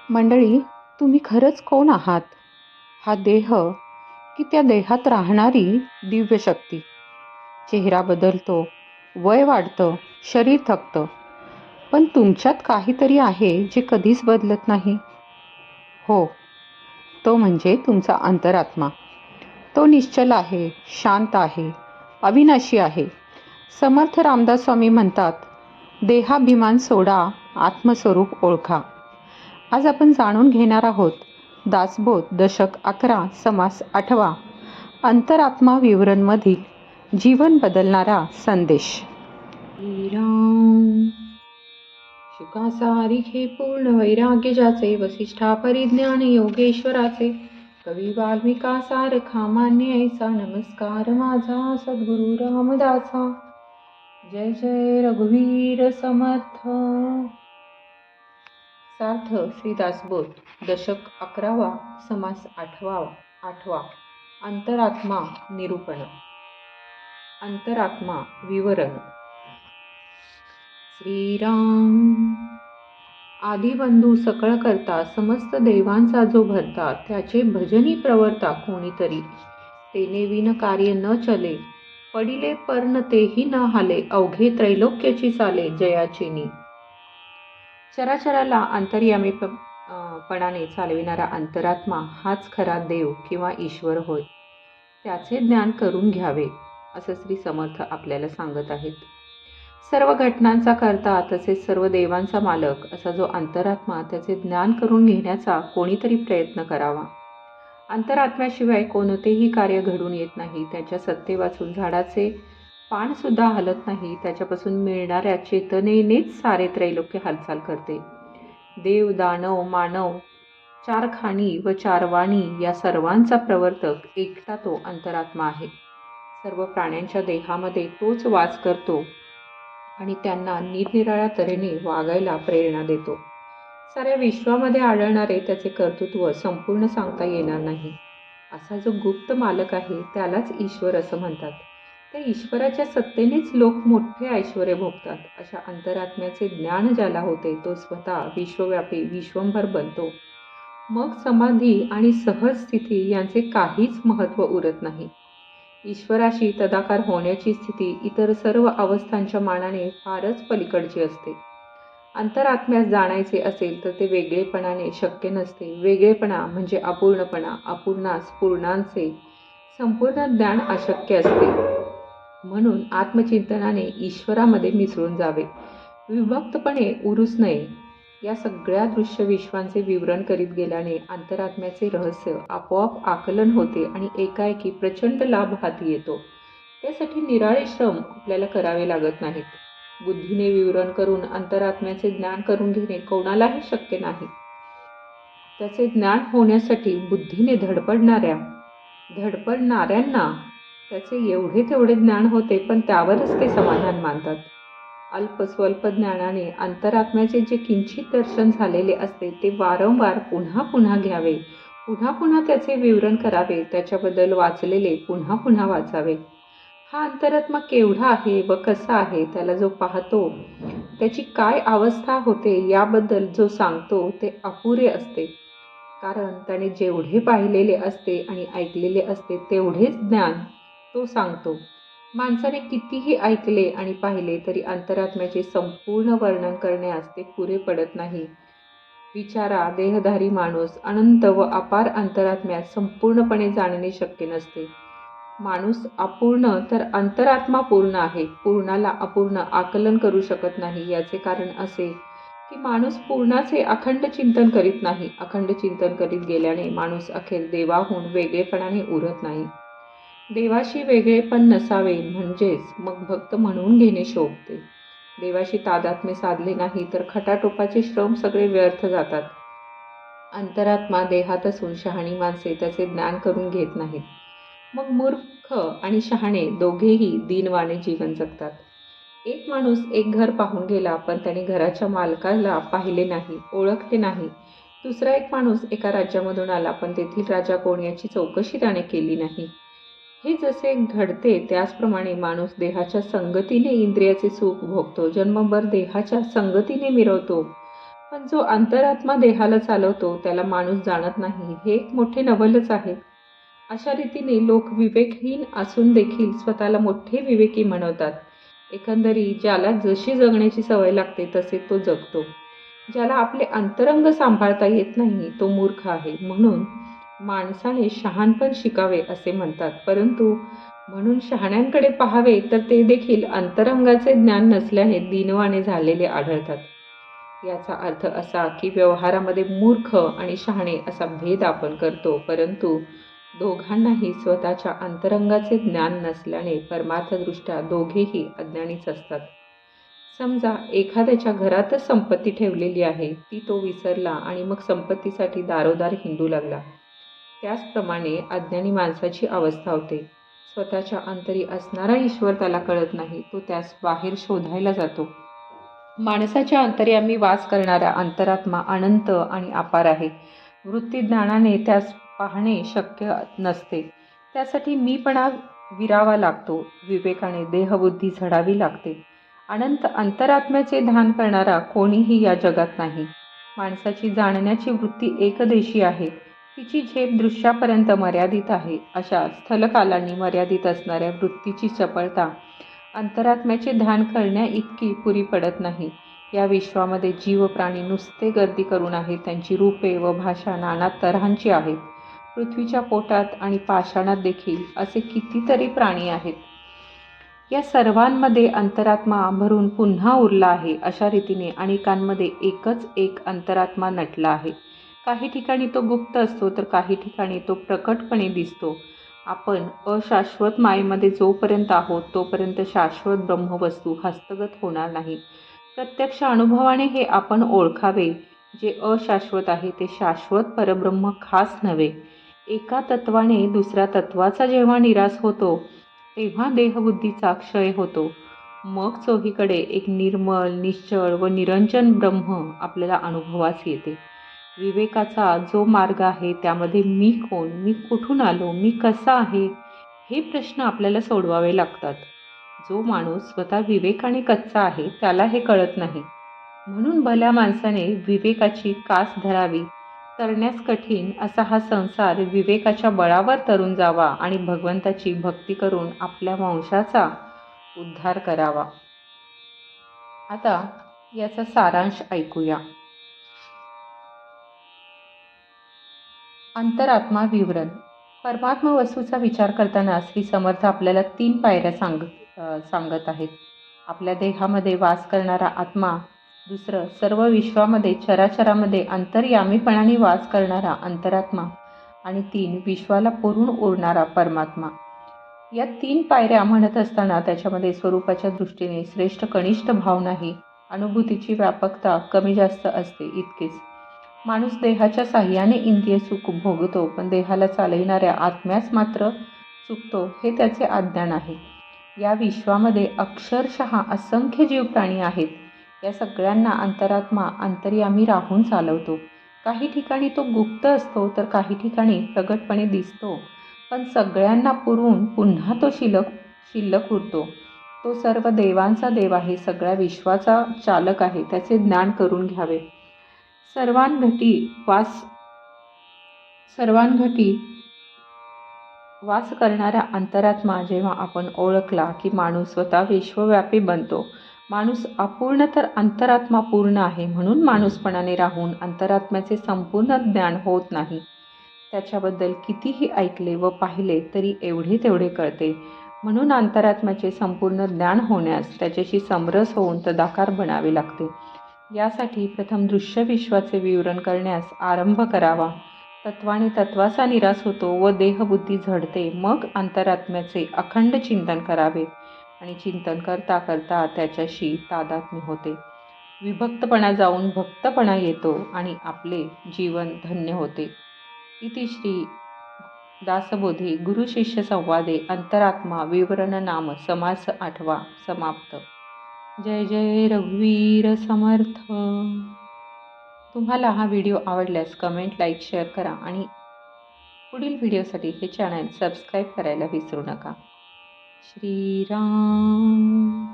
मंडळी, तुम्ही खरंच कोण आहात? हा देह की त्या देहात राहणारी दिव्य शक्ती? चेहरा बदलतो, वय वाढतं, शरीर थकतं, पण तुमच्यात काहीतरी आहे जे कधीच बदलत नाही. हो, तो म्हणजे तुमचा अंतरात्मा. तो निश्चल आहे, शांत आहे, अविनाशी आहे. समर्थ रामदास स्वामी म्हणतात, देहाभिमान सोडा, आत्मस्वरूप ओळखा. आज आपण जाणून घेणार आहोत दासबोध दशक 11 समास 8 अंतरात्मा विवरणमधील जीवन बदलणारा संदेश. श्रीराम. शुकासारिखे पूर्ण वैराग्य ज्याचे, वसिष्ठा परिज्ञान योगेश्वराचे, कवी वाल्मिका सारखा मान्य ऐसा, नमस्कार माझा सद्गुरु रामदासा. जय जय रघुवीर समर्थ. सार्थ श्री दासबोध दशक 11 समास 8 अंतरात्मा निरूपण. अंतरात्मा विवरण. श्रीराम. आदिबंधू सकळ करता, समस्त देवांचा जो भरता, त्याचे भजनी प्रवर्ता कोणीतरी, तेने विन कार्य न चले, पडिले पर्ण तेही न हाले, अवघे त्रैलोक्याची चाले जयाचिनी. चराचराला अंतर्यामी पणाने चालविणारा अंतरात्मा हाच खरा देव किंवा ईश्वर होय. त्याचे ज्ञान करून घ्यावे असं श्री समर्थ आपल्याला सांगत आहेत. सर्व घटनांचा करता तसेच सर्व देवांचा मालक असा जो अंतरात्मा, त्याचे ज्ञान करून घेण्याचा कोणीतरी प्रयत्न करावा. अंतरात्म्याशिवाय कोणतेही कार्य घडून येत नाही. त्याच्या सत्ते वाचून झाडाचे पान सुद्धा हलत नाही. त्याच्यापासून मिळणाऱ्या चेतनेनेच सारे त्रैलोक्य हालचाल करते. देव, दानव, मानव, चार खाणी व चार वाणी या सर्वांचा प्रवर्तक एकटा तो अंतरात्मा आहे. सर्व प्राण्यांच्या देहामध्ये तोच वास करतो आणि त्यांना निरनिराळ्या तऱ्हेने वागायला प्रेरणा देतो. साऱ्या विश्वामध्ये आढळणारे त्याचे कर्तृत्व संपूर्ण सांगता येणार नाही. असा जो गुप्त मालक आहे त्यालाच ईश्वर असं म्हणतात. त्या ईश्वराच्या सत्तेनेच लोक मोठे ऐश्वर्य भोगतात. अशा अंतरात्म्याचे ज्ञान ज्याला होते तो स्वतः विश्वव्यापी विश्वंभर बनतो. मग समाधी आणि सहज स्थिती यांचे काहीच महत्त्व उरत नाही. ईश्वराशी तदाकार होण्याची स्थिती इतर सर्व अवस्थांच्या मानाने फारच पलीकडची असते. अंतरात्म्यास जाणायचे असेल तर ते वेगळेपणाने शक्य नसते. वेगळेपणा म्हणजे अपूर्णपणा, अपूर्णास पूर्णांचे संपूर्ण ज्ञान अशक्य असते. म्हणून आत्मचिंतनाने ईश्वरामध्ये मिसळून जावे, विभक्तपणे उरूच नये. या सगळ्या दृश्य विश्वांचे विवरण करीत गेल्याने अंतरात्म्याचे रहस्य आपोआप आकलन होते आणि एकाएकी प्रचंड लाभ हाती येतो. त्यासाठी निराळे श्रम आपल्याला करावे लागत नाहीत. बुद्धीने विवरण करून अंतरात्म्याचे ज्ञान करून घेणे कोणालाही शक्य नाही. त्याचे ज्ञान होण्यासाठी बुद्धीने धडपडणाऱ्यांना त्याचे एवढे तेवढे ज्ञान होते, पण त्यावरच ते समाधान मानतात. अल्प स्वल्प ज्ञानाने अंतरात्म्याचे जे किंचित दर्शन झालेले असते ते वारंवार पुन्हा पुन्हा घ्यावे, पुन्हा पुन्हा त्याचे विवरण करावे, त्याच्याबद्दल वाचलेले पुन्हा पुन्हा वाचावे. हा अंतरात्मा केवढा आहे व कसा आहे, त्याला जो पाहतो त्याची काय अवस्था होते याबद्दल जो सांगतो ते अपुरे असते. कारण त्याने जेवढे पाहिलेले असते आणि ऐकलेले असते तेवढेच ज्ञान तो सांगतो. माणसाने कितीही ऐकले आणि पाहिले तरी अंतरात्म्याचे संपूर्ण वर्णन करण्यास ते पुरे पडत नाही. विचारा, देहधारी माणूस अनंत व अपार अंतरात्म्यास संपूर्णपणे जाणणे शक्य नसते. माणूस अपूर्ण तर अंतरात्मा पूर्ण आहे. पूर्णाला अपूर्ण आकलन करू शकत नाही. याचे कारण असे की माणूस पूर्णाचे अखंड चिंतन करीत नाही. अखंड चिंतन करीत गेल्याने माणूस अखेर देवाहून वेगळेपणाने उरत नाही. देवाशी वेगळेपण नसावे म्हणजेच मग भक्त म्हणून घेणे शोभते. देवाशी तादात्म्य साधले नाही तर खटाटोपाचे श्रम सगळे व्यर्थ जातात. अंतरात्मा देहात असून शहाणी माणसे त्याचे ज्ञान करून घेत नाहीत. मग मूर्ख आणि शहाणे दोघेही दीनवाणे जीवन जगतात. एक माणूस एक घर पाहून गेला, पण त्याने घराच्या मालकाला पाहिले नाही, ओळखले नाही. दुसरा एक माणूस एका राज्यामधून आला, पण तेथील राजा कोण याची चौकशी त्याने केली नाही. हे जसे घडते त्याचप्रमाणे माणूस देहाच्या संगतीने इंद्रियाचे सुख भोगतो, जन्मभर देहाच्या संगतीने मिरवतो, पण जो अंतरात्मा देहाला चालवतो त्याला माणूस जाणत नाही, हे एक मोठे नवलच आहे. अशा रीतीने लोक विवेकहीन असून देखील स्वतःला मोठे विवेकी म्हणवतात. एकंदरीत ज्याला जशी जगण्याची सवय लागते तसे तो जगतो. ज्याला आपले अंतरंग सांभाळता येत नाही तो मूर्ख आहे. म्हणून माणसाने शहाणपण शिकावे असे म्हणतात. परंतु म्हणून शहाण्यांकडे पाहावे तर ते देखील अंतरंगाचे ज्ञान नसल्याने दीनवाणे झालेले आढळतात. याचा अर्थ असा की व्यवहारामध्ये मूर्ख आणि शहाणे असा भेद आपण करतो, परंतु दोघांनाही स्वतःच्या अंतरंगाचे ज्ञान नसल्याने परमार्थदृष्ट्या दोघेही अज्ञानीच असतात. समजा एखाद्याच्या घरातच संपत्ती ठेवलेली आहे, ती तो विसरला आणि मग संपत्तीसाठी दारोदार हिंडू लागला. त्याचप्रमाणे अज्ञानी माणसाची अवस्था होते. स्वतःच्या अंतरी असणारा ईश्वर त्याला कळत नाही, तो त्यास बाहेर शोधायला जातो. माणसाच्या अंतर्यामी वास करणारा अंतरात्मा अनंत आणि अपार आहे. वृत्तीज्ञानाने त्यास पाहणे शक्य नसते. त्यासाठी मीपणा विरावा लागतो. विवेकाने देहबुद्धी झडावी लागते. अनंत अंतरात्म्याचे ध्यान करणारा कोणीही या जगात नाही. माणसाची जाणण्याची वृत्ती एकदेशी आहे. तिची झेप दृश्यापर्यंत मर्यादित आहे. अशा स्थलकालांनी मर्यादित असणाऱ्या वृत्तीची चपळता अंतरात्म्याचे ध्यान करण्या इतकी पुरी पडत नाही. या विश्वामध्ये जीव प्राणी नुसते गर्दी करून आहेत. त्यांची रूपे व भाषा नाना तऱ्हांची आहेत. पृथ्वीच्या पोटात आणि पाषाणात देखील असे कितीतरी प्राणी आहेत. या सर्वांमध्ये अंतरात्मा भरून पुन्हा उरला आहे. अशा रीतीने अनेकांमध्ये एकच एक अंतरात्मा नटला आहे. काही ठिकाणी तो गुप्त असतो तर काही ठिकाणी तो प्रकटपणे दिसतो. आपण अशाश्वत मायेमध्ये जोपर्यंत आहोत तोपर्यंत शाश्वत ब्रह्मवस्तू हस्तगत होणार नाही. प्रत्यक्ष अनुभवाने हे आपण ओळखावे. जे अशाश्वत आहे ते शाश्वत परब्रह्म खास नव्हे. एका तत्वाने दुसऱ्या तत्वाचा जेव्हा निराश होतो तेव्हा देहबुद्धीचा क्षय होतो. मग चोहीकडे एक निर्मल, निश्चळ व निरंजन ब्रह्म आपल्याला अनुभवास येते. विवेकाचा जो मार्ग आहे त्यामध्ये मी कोण, मी कुठून आलो, मी कसा आहे, हे प्रश्न आपल्याला सोडवावे लागतात. जो माणूस स्वतः विवेकाने कच्चा आहे त्याला हे कळत नाही. म्हणून भल्या माणसाने विवेकाची कास धरावी. तरण्यास कठीण असा हा संसार विवेकाच्या बळावर तरून जावा आणि भगवंताची भक्ती करून आपल्या वंशाचा उद्धार करावा. आता याचा सारांश ऐकूया. अंतरात्मा विवरण. परमात्मा वस्तूचा विचार करताना श्री समर्थ आपल्याला 3 पायऱ्या सांगत आहेत. आपल्या देहामध्ये वास करणारा आत्मा, दुसरं सर्व विश्वामध्ये चराचरामध्ये अंतर्यामीपणाने वास करणारा अंतरात्मा आणि 3 विश्वाला पुरून उरणारा परमात्मा. या 3 पायऱ्या म्हणत असताना त्याच्यामध्ये स्वरूपाच्या दृष्टीने श्रेष्ठ कनिष्ठ भाव नाही. अनुभूतीची व्यापकता कमी जास्त असते इतकेच. माणूस देहाच्या साह्याने इंद्रिय सुख भोगतो, पण देहाला चालविणाऱ्या आत्म्यास मात्र चुकतो, हे त्याचे अज्ञान आहे. या विश्वामध्ये अक्षरशः असंख्य जीव प्राणी आहेत. या सगळ्यांना अंतरात्मा अंतर्यामी राहून चालवतो. काही ठिकाणी तो गुप्त असतो तर काही ठिकाणी प्रगटपणे दिसतो, पण सगळ्यांना पुरवून पुन्हा तो शिल्लक उरतो. तो सर्व देवांचा देव आहे, सगळ्या विश्वाचा चालक आहे. त्याचे ज्ञान करून घ्यावे. सर्वांघटी वास करणारा अंतरात्मा जेव्हा आपण ओळखला की माणूस स्वतः विश्वव्यापी बनतो. माणूस अपूर्ण तर अंतरात्मा पूर्ण आहे. म्हणून माणूसपणाने राहून अंतरात्म्याचे संपूर्ण ज्ञान होत नाही. त्याच्याबद्दल कितीही ऐकले व पाहिले तरी एवढे तेवढे कळते. म्हणून अंतरात्म्याचे संपूर्ण ज्ञान होण्यास त्याच्याशी समरस होऊन तदाकार बनावे लागते. यासाठी प्रथम दृश्य विश्वाचे विवरण करण्यास आरंभ करावा. तत्वाने तत्वाचा निराश होतो व देहबुद्धी झडते. मग अंतरात्म्याचे अखंड चिंतन करावे आणि चिंतन करता करता त्याच्याशी तादात्म्य होते. विभक्तपणा जाऊन भक्तपणा येतो आणि आपले जीवन धन्य होते. इति श्री दासबोधे गुरुशिष्य संवादे अंतरात्मा विवरण नाम समास 8वा समाप्त. जय जय रघुवीर समर्थ. तुम्हाला हा व्हिडिओ आवडल्यास कमेंट, लाईक, शेअर करा आणि पुढील व्हिडिओसाठी हे चॅनल सबस्क्राईब करायला विसरू नका. श्रीराम.